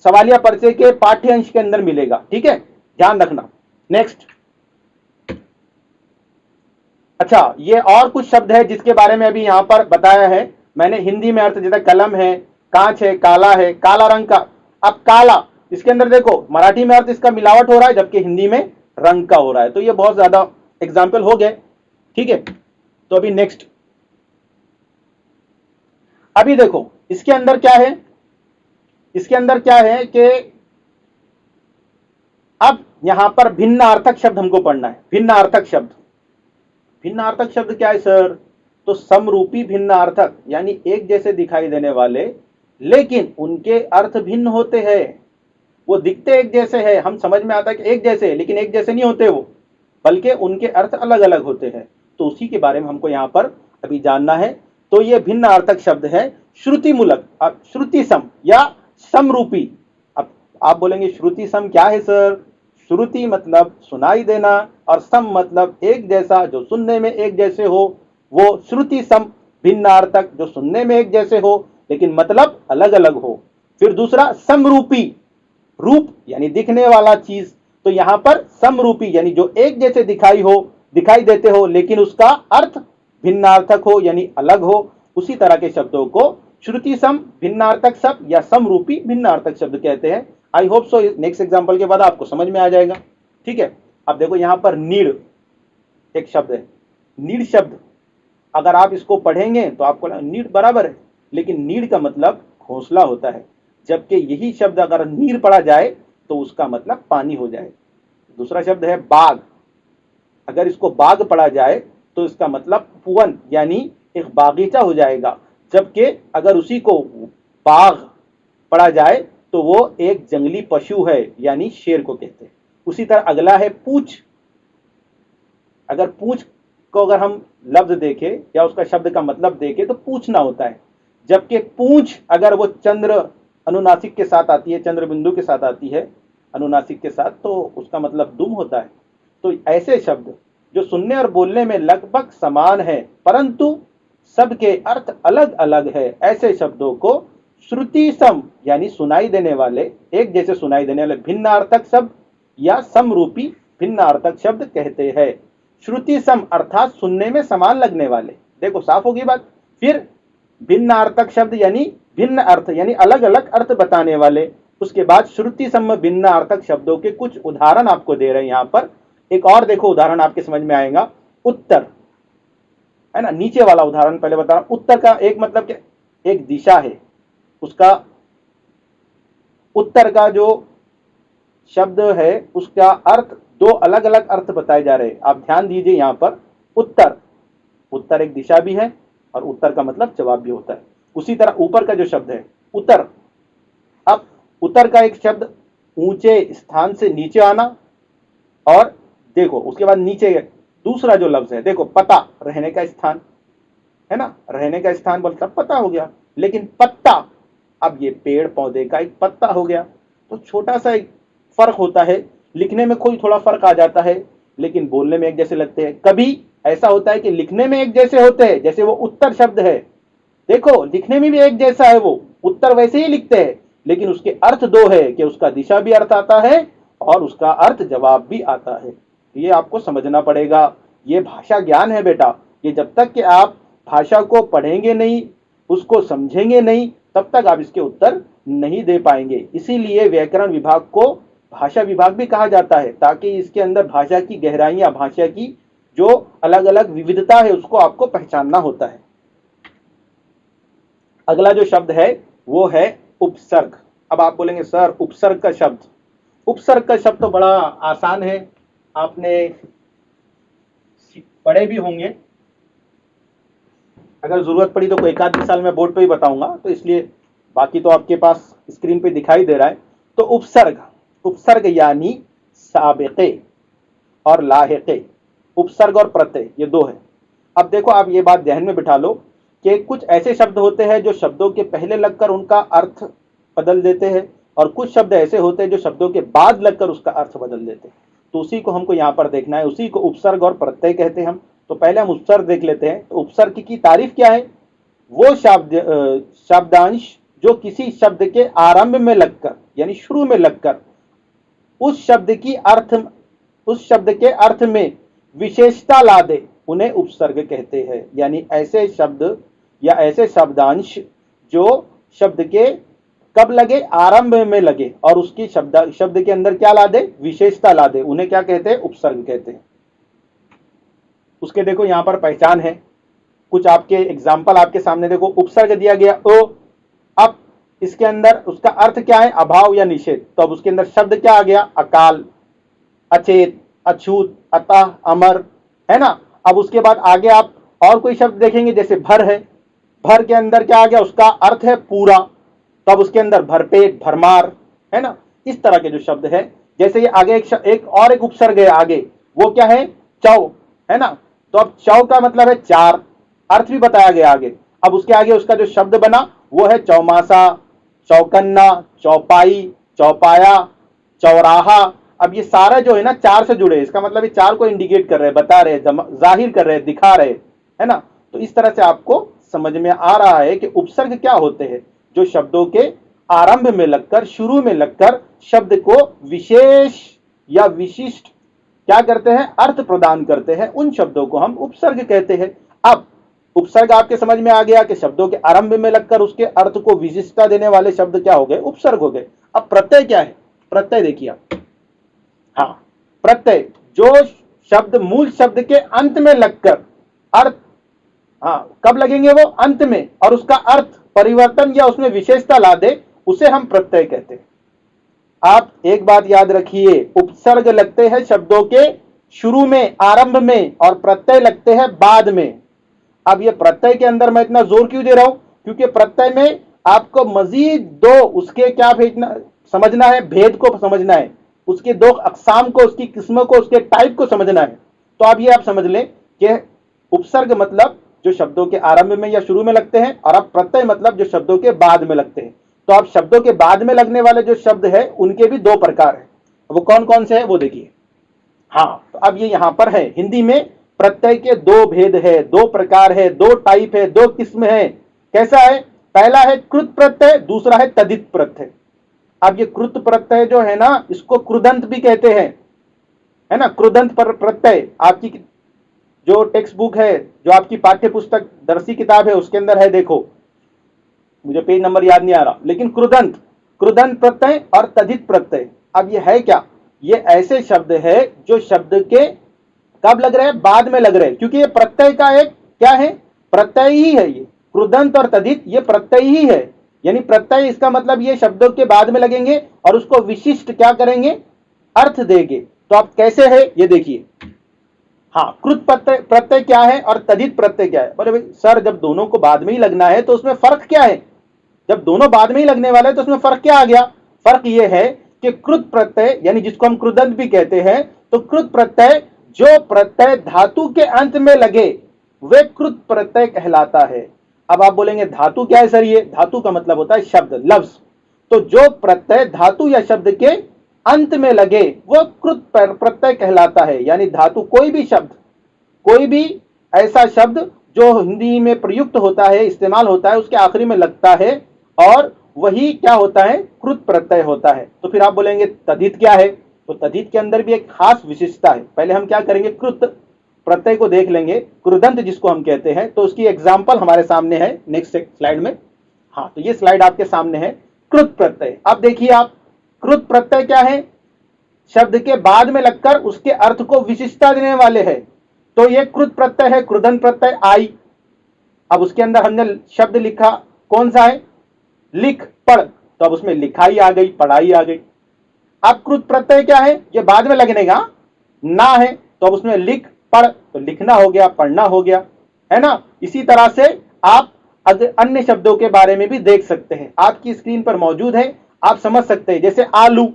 सवालिया पर्चे के पाठ्यांश के अंदर मिलेगा। ठीक है, ध्यान रखना। नेक्स्ट, अच्छा, ये और कुछ शब्द है जिसके बारे में अभी यहां पर बताया है मैंने। हिंदी में अर्थ जैसे कलम है, कांच है, काला है, काला रंग का। अब काला, इसके अंदर देखो मराठी में अर्थ इसका मिलावट हो रहा है, जबकि हिंदी में रंग का हो रहा है। तो ये बहुत ज्यादा एग्जाम्पल हो गए। ठीक है, तो अभी नेक्स्ट, अभी देखो इसके अंदर क्या है, इसके अंदर क्या है कि अब यहां पर भिन्नार्थक शब्द हमको पढ़ना है। भिन्नार्थक शब्द, भिन्नार्थक शब्द क्या है सर, तो समरूपी भिन्नार्थक, यानी एक जैसे दिखाई देने वाले लेकिन उनके अर्थ भिन्न होते हैं। वो दिखते एक जैसे हैं, हम समझ में आता है कि एक जैसे है, लेकिन एक जैसे नहीं होते वो, बल्कि उनके अर्थ अलग अलग होते हैं। तो उसी के बारे में हमको यहां पर अभी जानना है। तो ये भिन्नार्थक शब्द है श्रुति मूलक, अब श्रुति सम या समरूपी। अब आप बोलेंगे श्रुति सम क्या है सर, श्रुति मतलब सुनाई देना और सम मतलब एक जैसा, जो सुनने में एक जैसे हो, वो श्रुति सम। भिन्नार्थक जो सुनने में एक जैसे हो लेकिन मतलब अलग अलग हो। फिर दूसरा समरूपी, रूप यानी दिखने वाला चीज, तो यहां पर समरूपी यानी जो एक जैसे दिखाई देते हो लेकिन उसका अर्थ भिन्नार्थक हो यानी अलग हो। उसी तरह के शब्दों को श्रुति सम भिन्नार्थक शब्द या समरूपी भिन्नार्थक शब्द कहते हैं। आई होप सो नेक्स्ट एग्जांपल के बाद आपको समझ में आ जाएगा। ठीक है, अब देखो यहां पर नीड़ एक शब्द है। नीड़ शब्द अगर आप इसको पढ़ेंगे तो आपको नीड़ बराबर है, लेकिन नीड़ का मतलब घोंसला होता है, जबकि यही शब्द अगर नीर पढ़ा जाए तो उसका मतलब पानी हो जाए। दूसरा शब्द है बाग, अगर इसको बाग पढ़ा जाए तो इसका मतलब पुवन यानी एक बागीचा हो जाएगा, जबकि अगर उसी को बाघ पढ़ा जाए तो वो एक जंगली पशु है यानी शेर को कहते हैं। उसी तरह अगला है पूछ। अगर पूछ को अगर हम लफ्ज देखें या उसका शब्द का मतलब देखें तो पूछना होता है, जबकि पूंछ अगर वो चंद्र अनुनासिक के साथ आती है, चंद्र बिंदु के साथ आती है अनुनासिक के साथ, तो उसका मतलब दुम होता है। तो ऐसे शब्द जो सुनने और बोलने में लगभग समान है परंतु सबके अर्थ अलग अलग है, ऐसे शब्दों को श्रुति सम यानी सुनाई देने वाले, एक जैसे सुनाई देने वाले भिन्नार्थक शब्द या समरूपी भिन्नार्थक शब्द कहते हैं। श्रुति सम अर्थात सुनने में समान लगने वाले, देखो साफ होगी बात। फिर भिन्नार्थक शब्द यानी भिन्न अर्थ यानी अलग अलग अर्थ बताने वाले। उसके बाद श्रुति सम भिन्नार्थक शब्दों के कुछ उदाहरण आपको दे रहे हैं यहां पर। एक और देखो उदाहरण आपके समझ में आएगा, उत्तर है ना, नीचे वाला उदाहरण पहले बता रहा हूं। उत्तर का एक मतलब क्या, एक दिशा है, उसका उत्तर का जो शब्द है उसका अर्थ, दो अलग अलग अर्थ बताए जा रहे हैं। आप ध्यान दीजिए यहां पर, उत्तर, उत्तर एक दिशा भी है और उत्तर का मतलब जवाब भी होता है। उसी तरह ऊपर का जो शब्द है उतर, अब उतर का एक शब्द ऊंचे स्थान से नीचे आना, और देखो उसके बाद नीचे दूसरा जो लफ्ज है, देखो पता, रहने का स्थान है ना, रहने का स्थान बोलता पता हो गया, लेकिन पत्ता, अब ये पेड़ पौधे का एक पत्ता हो गया। तो छोटा सा एक फर्क होता है, लिखने में कोई थोड़ा फर्क आ जाता है लेकिन बोलने में एक जैसे लगते हैं। कभी ऐसा होता है कि लिखने में एक जैसे होते हैं, जैसे वो उत्तर शब्द है, देखो लिखने में भी एक जैसा है, वो उत्तर वैसे ही लिखते हैं लेकिन उसके अर्थ दो है कि उसका दिशा भी अर्थ आता है और उसका अर्थ जवाब भी आता है। ये आपको समझना पड़ेगा। ये भाषा ज्ञान है बेटा। ये जब तक कि आप भाषा को पढ़ेंगे नहीं, उसको समझेंगे नहीं, तब तक आप इसके उत्तर नहीं दे पाएंगे। इसीलिए व्याकरण विभाग को भाषा विभाग भी कहा जाता है, ताकि इसके अंदर भाषा की गहराइयां, भाषा की जो अलग अलग विविधता है उसको आपको पहचानना होता है। अगला जो शब्द है वो है उपसर्ग। अब आप बोलेंगे सर उपसर्ग का शब्द, उपसर्ग का शब्द तो बड़ा आसान है, आपने पढ़े भी होंगे। अगर जरूरत पड़ी तो कोई एक आध साल में बोर्ड पे ही बताऊंगा, तो इसलिए बाकी तो आपके पास स्क्रीन पे दिखाई दे रहा है। तो उपसर्ग, उपसर्ग यानी साबिक़े और लाहिक़े, उपसर्ग और प्रत्यय ये दो है। अब देखो, आप ये बात ध्यान में बिठा लो कि कुछ ऐसे शब्द होते हैं जो शब्दों के पहले लगकर उनका अर्थ बदल देते हैं, और कुछ शब्द ऐसे होते हैं जो शब्दों के बाद लगकर उसका अर्थ बदल देते हैं। तो उसी को हमको यहाँ पर देखना है, उसी को उपसर्ग और प्रत्यय कहते हैं हम। तो पहले हम उपसर्ग देख लेते हैं। तो उपसर्ग की तारीफ क्या है? वो शब्दांश जो किसी शब्द के आरंभ में लगकर, यानी शुरू में लगकर उस शब्द के अर्थ में विशेषता ला दे, उन्हें उपसर्ग कहते हैं। यानी ऐसे शब्द या ऐसे शब्दांश जो शब्द के कब लगे? आरंभ में लगे, और उसकी शब्द के अंदर क्या ला दे? विशेषता ला दे, उन्हें क्या कहते हैं? उपसर्ग कहते हैं। उसके देखो यहां पर पहचान है, कुछ आपके एग्जाम्पल आपके सामने देखो। उपसर्ग दिया गया ओ, अब इसके अंदर उसका अर्थ क्या है? अभाव या निषेध। तो अब उसके अंदर शब्द क्या आ गया? अकाल, अचेत, अछूत, अतः, अमर, है ना। अब उसके बाद आगे आप और कोई शब्द देखेंगे, जैसे भर है, भर के अंदर क्या आ गया? उसका अर्थ है पूरा। तो अब उसके अंदर भरपेट, भरमार, है ना। इस तरह के जो शब्द है, जैसे ये आगे एक उपसर्ग है आगे, वो क्या है? चौ, है ना। तो अब चौ का मतलब है चार, अर्थ भी बताया गया आगे। अब उसके आगे उसका जो शब्द बना वो है चौमासा, चौकन्ना, चौपाई, चौपाया, चौराहा। अब ये सारा जो है ना चार से जुड़े, इसका मतलब ये चार को इंडिकेट कर रहे हैं, बता रहे हैं, जाहिर कर रहे हैं, दिखा रहे हैं, है ना। तो इस तरह से आपको समझ में आ रहा है कि उपसर्ग क्या होते हैं, जो शब्दों के आरंभ में लगकर, शुरू में लगकर शब्द को विशेष या विशिष्ट क्या करते हैं? अर्थ प्रदान करते हैं। उन शब्दों को हम उपसर्ग कहते हैं। अब उपसर्ग आपके समझ में आ गया कि शब्दों के आरंभ में लगकर उसके अर्थ को विशिष्टता देने वाले शब्द क्या हो गए? उपसर्ग हो गए। अब प्रत्यय क्या है? प्रत्यय देखिए आप, हाँ, प्रत्यय जो शब्द मूल शब्द के अंत में लगकर अर्थ, हाँ, कब लगेंगे वो? अंत में, और उसका अर्थ परिवर्तन या उसमें विशेषता ला दे, उसे हम प्रत्यय कहते हैं। आप एक बात याद रखिए, उपसर्ग लगते हैं शब्दों के शुरू में, आरंभ में, और प्रत्यय लगते हैं बाद में। अब ये प्रत्यय के अंदर मैं इतना जोर क्यों दे रहा हूं? क्योंकि प्रत्यय में आपको मजीद दो उसके क्या भेजना समझना है, भेद को समझना है, उसके दो अकसाम को, उसकी किस्मों को, उसके टाइप को समझना है। तो अब ये आप समझ लें कि उपसर्ग मतलब जो शब्दों के आरंभ में या शुरू में लगते हैं, और अब प्रत्यय मतलब जो शब्दों के बाद में लगते हैं। तो अब शब्दों के बाद में लगने वाले जो शब्द है उनके भी दो प्रकार है। वो कौन कौन से है वो देखिए। हाँ, तो अब ये यहां पर है, हिंदी में प्रत्यय के दो भेद है, दो प्रकार है, दो टाइप है, दो किस्म है। कैसा है? पहला है कृत प्रत्यय, दूसरा है तदित प्रत्यय। अब ये कृत प्रत्यय जो है ना, इसको कृदंत भी कहते हैं, है ना। कृदंत प्रत्यय आपकी जो टेक्स्ट बुक है, जो आपकी पाठ्य पुस्तक दर्शी किताब है, उसके अंदर है, देखो मुझे पेज नंबर याद नहीं आ रहा, लेकिन कृदंत, कृदंत प्रत्यय और तदित प्रत्यय। अब ये है क्या? ये ऐसे शब्द है जो शब्द के कब लग रहे हैं? बाद में लग रहे हैं, क्योंकि ये प्रत्यय का एक क्या है? प्रत्यय ही है। ये कृदंत और तदित ये प्रत्यय ही है। यानी प्रत्यय, इसका मतलब ये शब्दों के बाद में लगेंगे और उसको विशिष्ट क्या करेंगे? अर्थ देंगे। तो आप कैसे है ये देखिए। हाँ, कृत प्रत्यय क्या है और तदित प्रत्यय क्या है? बोले भाई सर, जब दोनों को बाद में ही लगना है तो उसमें फर्क क्या है? जब दोनों बाद में ही लगने वाले हैं तो उसमें फर्क क्या आ गया? फर्क ये है कि कृत प्रत्यय, यानी जिसको हम कृदंत भी कहते हैं, तो कृत प्रत्यय जो प्रत्यय धातु के अंत में लगे वे कृत प्रत्यय कहलाता है। अब आप बोलेंगे धातु क्या है सर? ये धातु का मतलब होता है शब्द, लफ्ज। तो जो प्रत्यय धातु या शब्द के अंत में लगे वो कृत प्रत्यय कहलाता है। यानी धातु, कोई भी शब्द, कोई भी ऐसा शब्द जो हिंदी में प्रयुक्त होता है, इस्तेमाल होता है, उसके आखिरी में लगता है, और वही क्या होता है? कृत प्रत्यय होता है। तो फिर आप बोलेंगे तदित क्या है? तो तद्धित के अंदर भी एक खास विशेषता है। पहले हम क्या करेंगे, कृत प्रत्यय को देख लेंगे, कृदंत जिसको हम कहते हैं। तो उसकी एग्जाम्पल हमारे सामने है नेक्स्ट स्लाइड में। हाँ, तो ये स्लाइड आपके सामने है, कृत प्रत्यय। अब देखिए आप, कृत प्रत्यय क्या है, शब्द के बाद में लगकर उसके अर्थ को विशिष्टता देने वाले हैं। तो ये कृत प्रत्यय है, कृदंत प्रत्यय आई। अब उसके अंदर हमने शब्द लिखा, कौन सा है, लिख पढ़, तो अब उसमें लिखाई आ गई, पढ़ाई आ गई। अब कृत प्रत्यय क्या है, ये बाद में लगने का ना है, तो अब उसमें लिख पढ़, तो लिखना हो गया, पढ़ना हो गया, है ना। इसी तरह से आप अन्य शब्दों के बारे में भी देख सकते हैं, आपकी स्क्रीन पर मौजूद है, आप समझ सकते हैं। जैसे आलू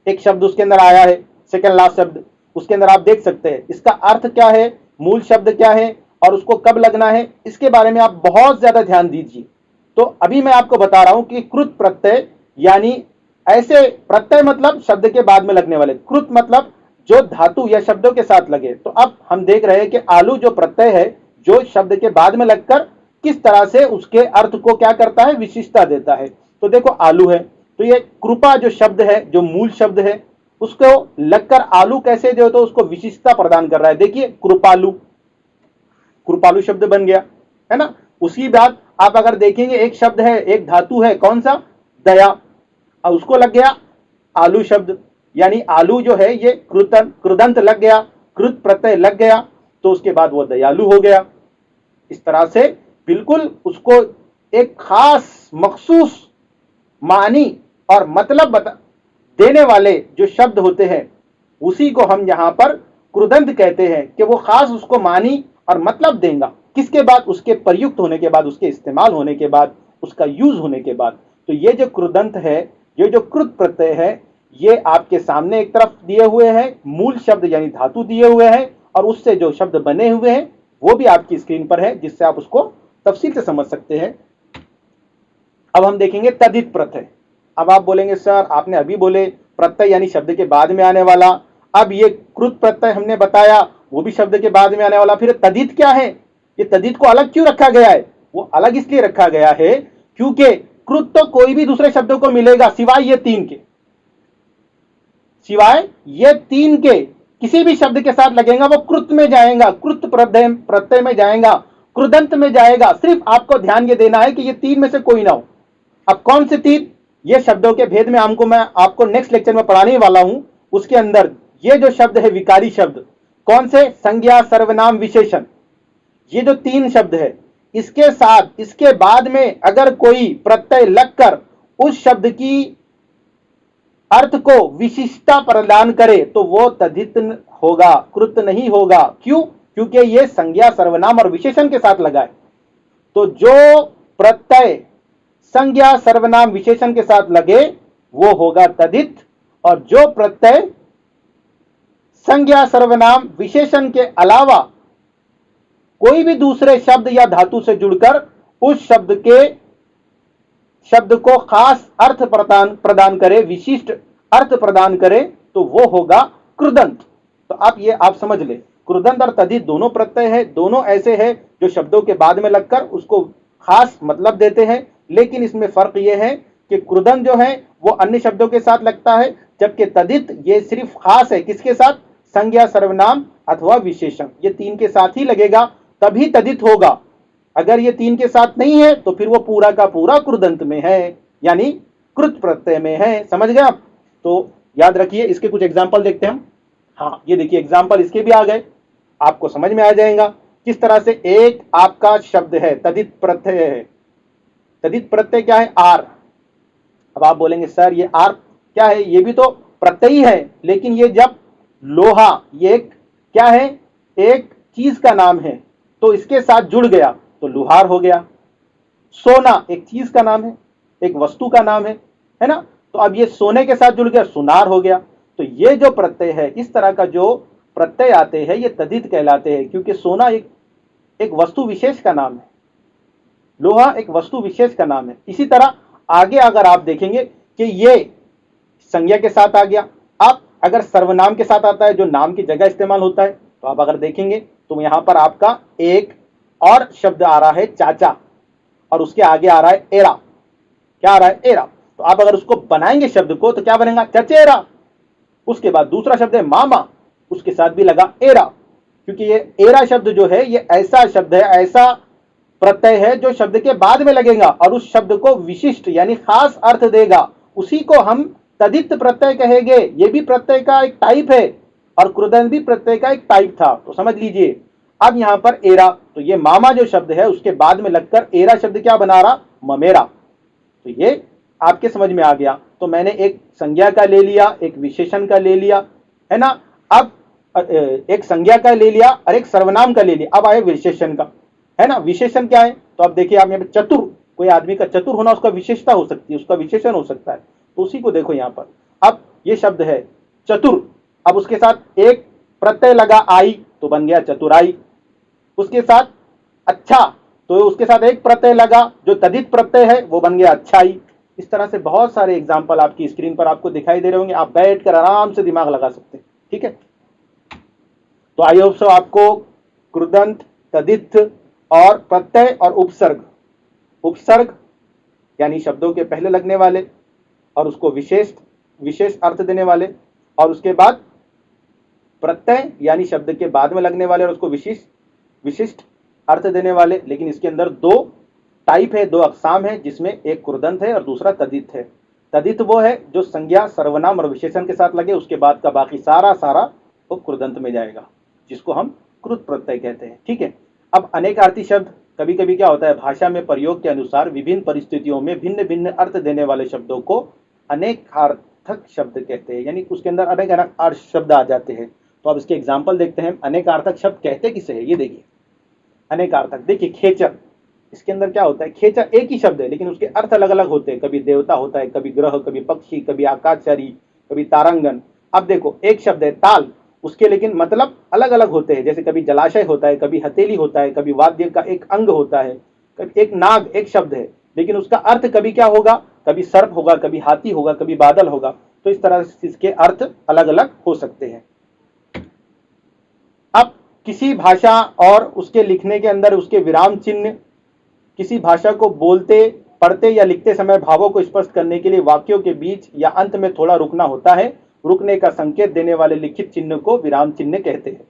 एक शब्द उसके अंदर आया है, सेकंड लास्ट शब्द, उसके अंदर आप देख सकते हैं इसका अर्थ क्या है, मूल शब्द क्या है और उसको कब लगना है, इसके बारे में आप बहुत ज्यादा ध्यान दीजिए। तो अभी मैं आपको बता रहा हूं कि कृत प्रत्यय यानी ऐसे प्रत्यय मतलब शब्द के बाद में लगने वाले, कृत मतलब जो धातु या शब्दों के साथ लगे। तो अब हम देख रहे हैं कि आलू जो प्रत्यय है, जो शब्द के बाद में लगकर किस तरह से उसके अर्थ को क्या करता है, विशिष्टता देता है। तो देखो आलू है, तो ये कृपा जो शब्द है, जो मूल शब्द है, उसको लगकर आलू कैसे जो तो उसको विशिष्टता प्रदान कर रहा है। देखिए कृपालु, कृपालु शब्द बन गया, है ना। उसी बात आप अगर देखेंगे, एक शब्द है, एक धातु है, कौन सा, दया, और उसको लग गया आलू शब्द, यानी आलू जो है ये कृदंत लग गया, कृत प्रत्यय लग गया, तो उसके बाद वो दयालु हो गया। इस तरह से बिल्कुल उसको एक खास मखसूस मानी और मतलब देने वाले जो शब्द होते हैं, उसी को हम यहां पर कृदंत कहते हैं, कि वो खास उसको मानी और मतलब देगा, किसके बाद, उसके प्रयुक्त होने के बाद, उसके इस्तेमाल होने के बाद, उसका यूज होने के बाद। तो ये जो कृदंत है, ये जो कृत प्रत्यय है, ये आपके सामने एक तरफ दिए हुए हैं, मूल शब्द यानी धातु दिए हुए हैं, और उससे जो शब्द बने हुए हैं वो भी आपकी स्क्रीन पर है, जिससे आप उसको तफसील से समझ सकते हैं। अब हम देखेंगे तद्धित प्रत्यय। अब आप बोलेंगे सर आपने अभी बोले प्रत्यय यानी शब्द के बाद में आने वाला, अब ये कृत प्रत्यय हमने बताया वो भी शब्द के बाद में आने वाला, फिर तद्धित क्या है, ये तद्धित को अलग क्यों रखा गया है, वो अलग इसलिए रखा गया है क्योंकि कृत तो कोई भी दूसरे शब्दों को मिलेगा सिवाय ये तीन के, सिवाय ये तीन के किसी भी शब्द के साथ लगेगा वो कृत में जाएगा, कृत प्रत्यय में जाएगा, कृदंत में जाएगा। सिर्फ आपको ध्यान ये देना है कि ये तीन में से कोई ना हो। अब कौन से तीन, ये शब्दों के भेद में मैं आपको नेक्स्ट लेक्चर में पढ़ाने वाला हूं। उसके अंदर ये जो शब्द है विकारी शब्द, कौन से, संज्ञा सर्वनाम विशेषण, ये जो तीन शब्द है, इसके साथ इसके बाद में अगर कोई प्रत्यय लगकर उस शब्द की अर्थ को विशिष्टता प्रदान करे तो वो तद्धित होगा, कृत नहीं होगा। क्यों, क्योंकि ये संज्ञा सर्वनाम और विशेषण के साथ लगा है। तो जो प्रत्यय संज्ञा सर्वनाम विशेषण के साथ लगे वो होगा तद्धित, और जो प्रत्यय संज्ञा सर्वनाम विशेषण के अलावा कोई भी दूसरे शब्द या धातु से जुड़कर उस शब्द को खास अर्थ प्रदान करे, विशिष्ट अर्थ प्रदान करे, तो वो होगा कृदंत। तो आप समझ ले, कृदंत और तद्धित दोनों प्रत्यय है, दोनों ऐसे हैं जो शब्दों के बाद में लगकर उसको खास मतलब देते हैं। लेकिन इसमें फर्क यह है कि कृदंत जो है वो अन्य शब्दों के साथ लगता है, जबकि तद्धित ये सिर्फ खास है, किसके साथ, संज्ञा सर्वनाम अथवा विशेषण, ये तीन के साथ ही लगेगा तभी तद्धित होगा। अगर ये तीन के साथ नहीं है तो फिर वो पूरा का पूरा कृदंत में है, यानी कृत प्रत्यय में है। समझ गए आप। तो याद रखिए, इसके कुछ एग्जाम्पल देखते हैं हम। हाँ, ये देखिए एग्जाम्पल इसके भी आ गए, आपको समझ में आ जाएगा किस तरह से। एक आपका शब्द है तद्धित प्रत्यय है, तद्धित प्रत्यय क्या है, आर। अब आप बोलेंगे सर ये आर क्या है, ये भी तो प्रत्यय है, लेकिन ये जब लोहा, ये एक क्या है, एक चीज का नाम है, तो इसके साथ जुड़ गया तो लुहार हो गया। सोना एक चीज का नाम है, एक वस्तु का नाम है ना। तो अब ये सोने के साथ जुड़ गया, सुनार हो गया। तो ये जो प्रत्यय है, इस तरह का जो प्रत्यय आते हैं ये तद्धित कहलाते हैं, क्योंकि सोना एक वस्तु विशेष का नाम है, लोहा एक वस्तु विशेष का नाम है। इसी तरह आगे अगर आप देखेंगे कि ये संज्ञा के साथ आ गया। अब अगर सर्वनाम के साथ आता है, जो नाम की जगह इस्तेमाल होता है, तो आप अगर देखेंगे तो यहां पर आपका एक और शब्द आ रहा है चाचा, और उसके आगे आ रहा है एरा। क्या आ रहा है, एरा। तो आप अगर उसको बनाएंगे शब्द को तो क्या बनेगा, चचेरा। उसके बाद दूसरा शब्द है मामा, उसके साथ भी लगा एरा, क्योंकि ये एरा शब्द जो है ये ऐसा शब्द है, ऐसा प्रत्यय है जो शब्द के बाद में लगेगा और उस शब्द को विशिष्ट यानी खास अर्थ देगा, उसी को हम तदित प्रत्यय कहेंगे। ये भी प्रत्यय का एक टाइप है और कृदंत भी प्रत्यय का एक टाइप था, तो समझ लीजिए। अब यहां पर एरा, तो ये मामा जो शब्द है उसके बाद में लगकर एरा शब्द क्या बना रहा, ममेरा। तो ये आपके समझ में आ गया। तो मैंने एक संज्ञा का ले लिया, एक विशेषण का ले लिया, है ना। अब एक संज्ञा का ले लिया और एक सर्वनाम का ले लिया, अब आए विशेषण का, है ना। विशेषण क्या है, तो अब देखिए आप यहाँ पे चतुर, कोई आदमी का चतुर होना उसका विशेषता हो सकती है, उसका विशेषण हो सकता है, तो उसी को देखो यहाँ पर। अब ये शब्द है चतुर, अब उसके साथ एक प्रत्यय लगा आई तो बन गया चतुराई, उसके साथ अच्छा तो उसके साथ एक प्रत्यय लगा जो तदित प्रत्यय है वो बन गया अच्छाई। इस तरह से बहुत सारे एग्जाम्पल आपकी स्क्रीन पर आपको दिखाई दे रहे होंगे, आप बैठकर आराम से दिमाग लगा सकते हैं, ठीक है। तो आई होप सो आपको कृदंत, तदित और प्रत्यय और उपसर्ग, उपसर्ग यानी शब्दों के पहले लगने वाले और उसको विशेष अर्थ देने वाले, और उसके बाद प्रत्यय यानी शब्द के बाद में लगने वाले और उसको विशिष्ट अर्थ देने वाले। लेकिन इसके अंदर दो टाइप है, दो अकसाम है, जिसमें एक कृदंत है और दूसरा तदित है। तदित वो है जो संज्ञा, सर्वनाम और विशेषण के साथ लगे, उसके बाद का बाकी सारा वो कृदंत में जाएगा, जिसको हम कृत प्रत्यय कहते हैं, ठीक है। अब अनेकार्थी शब्द, कभी कभी क्या होता है भाषा में प्रयोग के अनुसार विभिन्न परिस्थितियों में भिन्न भिन्न अर्थ देने वाले शब्दों को अनेकार्थक शब्द कहते हैं, यानी उसके अंदर अनेक अर्थ शब्द आ जाते हैं। तो अब इसके एग्जाम्पल देखते हैं। अनेकार्थक शब्द कहते किसे है, ये देखिए अनेकार्थक। देखिए खेचर, इसके अंदर क्या होता है, खेचर एक ही शब्द है लेकिन उसके अर्थ अलग अलग होते हैं, कभी देवता होता है, कभी ग्रह, कभी पक्षी, कभी आकाशचारी, कभी तारांगन। अब देखो एक शब्द है ताल, उसके लेकिन मतलब अलग अलग होते हैं, जैसे कभी जलाशय होता है, कभी हथेली होता है, कभी वाद्य का एक अंग होता है, कभी एक नाग एक शब्द है लेकिन उसका अर्थ कभी क्या होगा, कभी सर्प होगा, कभी हाथी होगा, कभी बादल होगा। तो इस तरह से इसके अर्थ अलग अलग हो सकते हैं। अब किसी भाषा और उसके लिखने के अंदर उसके विराम चिन्ह, किसी भाषा को बोलते, पढ़ते या लिखते समय भावों को स्पष्ट करने के लिए वाक्यों के बीच या अंत में थोड़ा रुकना होता है। रुकने का संकेत देने वाले लिखित चिन्ह को विराम चिन्ह कहते हैं।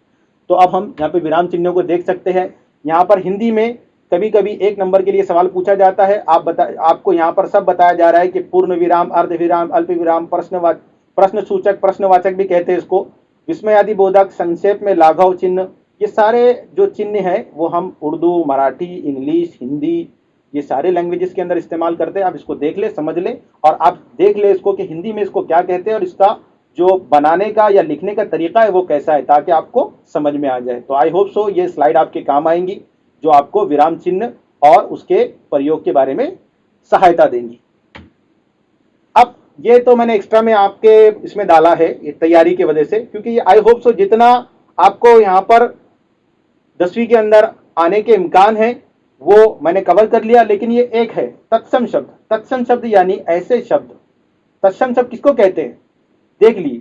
तो अब हम यहाँ पे विराम चिन्हों को देख सकते हैं। यहाँ पर हिंदी में कभी कभी एक नंबर के लिए सवाल पूछा जाता है, आपको यहाँ पर सब बताया जा रहा है कि पूर्ण विराम, अर्ध विराम, अल्प विराम, प्रश्न सूचक, प्रश्नवाचक भी कहते हैं इसको, विस्मयादि बोधक, संक्षेप में लाघव चिन्ह, ये सारे जो चिन्ह है वो हम उर्दू, मराठी, इंग्लिश, हिंदी, ये सारे लैंग्वेजेस के अंदर इस्तेमाल करते हैं। आप इसको देख ले, समझ ले और आप देख ले इसको कि हिंदी में इसको क्या कहते हैं और इसका जो बनाने का या लिखने का तरीका है वो कैसा है, ताकि आपको समझ में आ जाए। तो आई होप सो ये स्लाइड आपके काम आएंगी, जो आपको विराम चिन्ह और उसके प्रयोग के बारे में सहायता देंगी। अब ये तो मैंने एक्स्ट्रा में आपके इसमें डाला है ये तैयारी की वजह से, क्योंकि ये आई होप सो जितना आपको यहाँ पर 10वीं के अंदर आने के इम्कान है वो मैंने कवर कर लिया। लेकिन ये एक है तत्सम शब्द। तत्सम शब्द यानी ऐसे शब्द, तत्सम शब्द किसको कहते हैं, देख लिए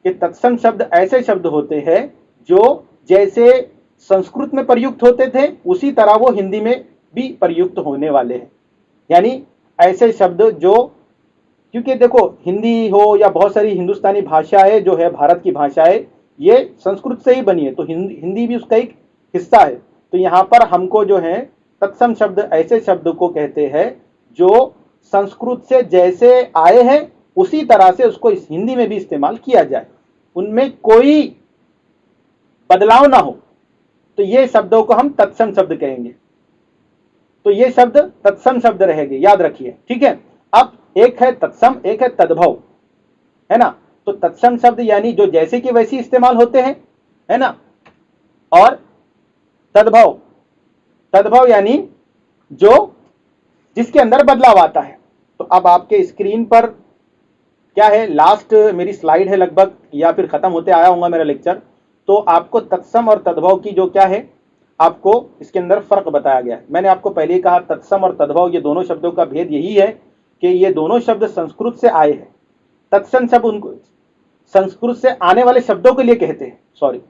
कि तत्सम शब्द ऐसे शब्द होते हैं जो जैसे संस्कृत में प्रयुक्त होते थे उसी तरह वो हिंदी में भी प्रयुक्त होने वाले हैं। यानी ऐसे शब्द जो, क्योंकि देखो हिंदी हो या बहुत सारी हिंदुस्तानी भाषाएं जो है, भारत की भाषाएं, ये संस्कृत से ही बनी है, तो हिंदी भी उसका एक हिस्सा है। तो यहाँ पर हमको जो है तत्सम शब्द ऐसे शब्द को कहते हैं जो संस्कृत से जैसे आए हैं उसी तरह से उसको इस हिंदी में भी इस्तेमाल किया जाए, उनमें कोई बदलाव ना हो, तो ये शब्दों को हम तत्सम शब्द कहेंगे। तो ये शब्द तत्सम शब्द रहेंगे, याद रखिए, ठीक है। अब एक है तत्सम, एक है तद्भव, है ना। तो तत्सम शब्द यानी जो जैसे कि वैसे इस्तेमाल होते हैं, है ना, और तद्भव, तद्भव यानी जो जिसके अंदर बदलाव आता है। तो अब आपके स्क्रीन पर क्या है, लास्ट मेरी स्लाइड है लगभग, या फिर खत्म होते आया होगा मेरा लेक्चर। तो आपको तत्सम और तद्भव की जो क्या है, आपको इसके अंदर फर्क बताया गया है। मैंने आपको पहले ही कहा तत्सम और तद्भव ये दोनों शब्दों का भेद यही है कि ये दोनों शब्द संस्कृत से आए हैं। तत्सम शब्द उनको संस्कृत से आने वाले शब्दों के लिए कहते हैं, सॉरी।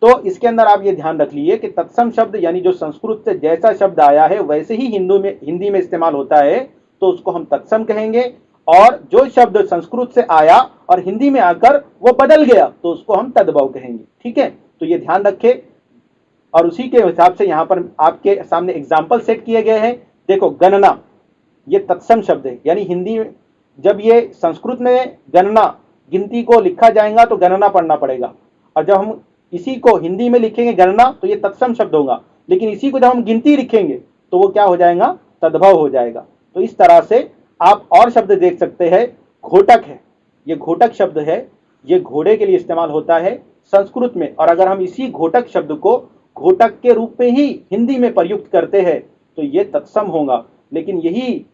तो इसके अंदर आप ये ध्यान रख लीजिए कि तत्सम शब्द यानी जो संस्कृत से जैसा शब्द आया है वैसे ही हिंदी में इस्तेमाल होता है, तो उसको हम तत्सम कहेंगे। और जो शब्द संस्कृत से आया और हिंदी में आकर वो बदल गया तो उसको हम तद्भव कहेंगे। ठीक है, तो ये ध्यान रखें और उसी के हिसाब से यहां पर आपके सामने एग्जाम्पल सेट किए गए हैं। देखो, गणना ये तत्सम शब्द है, यानी हिंदी में जब ये संस्कृत में गणना गिनती को लिखा जाएगा तो गणना पढ़ना पड़ेगा, और जब हम इसी को हिंदी में लिखेंगे गणना तो ये तत्सम शब्द होगा, लेकिन इसी को जब हम गिनती लिखेंगे तो वो क्या हो जाएगा, तद्भव हो जाएगा। तो इस तरह से आप और शब्द देख सकते हैं। घोटक है, ये घोटक शब्द है, ये घोड़े के लिए इस्तेमाल होता है संस्कृत में, और अगर हम इसी घोटक शब्द को घोटक के रूप में ही हिंदी में प्रयुक्त करते हैं तो ये तत्सम होगा। लेकिन यही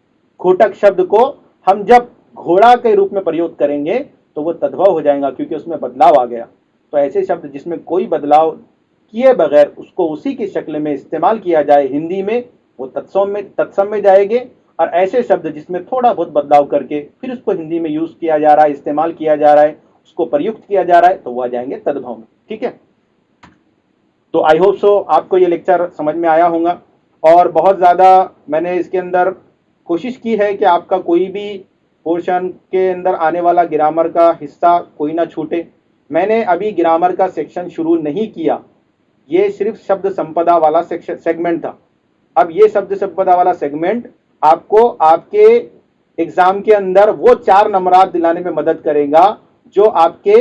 घोटक शब्द को हम जब घोड़ा के रूप में प्रयोग करेंगे तो वो तद्भव हो जाएगा, क्योंकि उसमें बदलाव आ गया। तो ऐसे शब्द जिसमें कोई बदलाव किए बगैर उसको उसी की शक्ल में इस्तेमाल किया जाए हिंदी में, वो तत्सम में जाएंगे। और ऐसे शब्द जिसमें थोड़ा बहुत बदलाव करके फिर उसको हिंदी में यूज किया जा रहा है, इस्तेमाल किया जा रहा है, उसको प्रयुक्त किया जा रहा है, तो वो आ जाएंगे तद्भव में। ठीक है, तो आई होप सो आपको ये लेक्चर समझ में आया होगा, और बहुत ज़्यादा मैंने इसके अंदर कोशिश की है कि आपका कोई भी पोर्शन के अंदर आने वाला ग्रामर का हिस्सा कोई ना छूटे। मैंने अभी ग्रामर का सेक्शन शुरू नहीं किया, ये सिर्फ शब्द संपदा वाला सेगमेंट था। अब ये शब्द संपदा वाला सेगमेंट आपको आपके एग्जाम के अंदर वो 4 नंबरात दिलाने में मदद करेगा जो आपके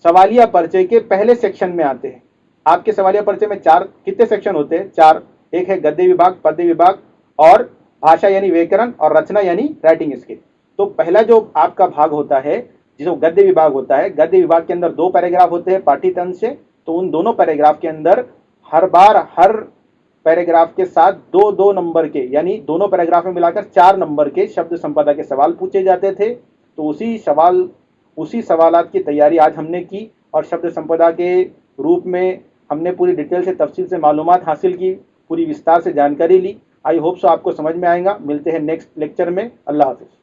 सवालिया पर्चे के पहले सेक्शन में आते हैं। आपके सवालिया पर्चे में 4 कितने सेक्शन होते हैं? 4। एक है गद्य विभाग, पद्य विभाग, और भाषा यानी व्याकरण, और रचना यानी राइटिंग स्किल। तो पहला जो आपका भाग होता है जिसको गद्य विभाग होता है, गद्य विभाग के अंदर 2 पैराग्राफ होते हैं पाठ्यतंत्र से। तो उन दोनों पैराग्राफ के अंदर हर बार हर पैराग्राफ के साथ 2-2 नंबर के, यानी दोनों पैराग्राफ में मिलाकर 4 नंबर के शब्द संपदा के सवाल पूछे जाते थे। तो उसी सवालात की तैयारी आज हमने की, और शब्द संपदा के रूप में हमने पूरी डिटेल से तफसील से मालूमात हासिल की, पूरी विस्तार से जानकारी ली। आई होप सो आपको समझ में आएगा। मिलते हैं नेक्स्ट लेक्चर में। अल्लाह हाफिज़।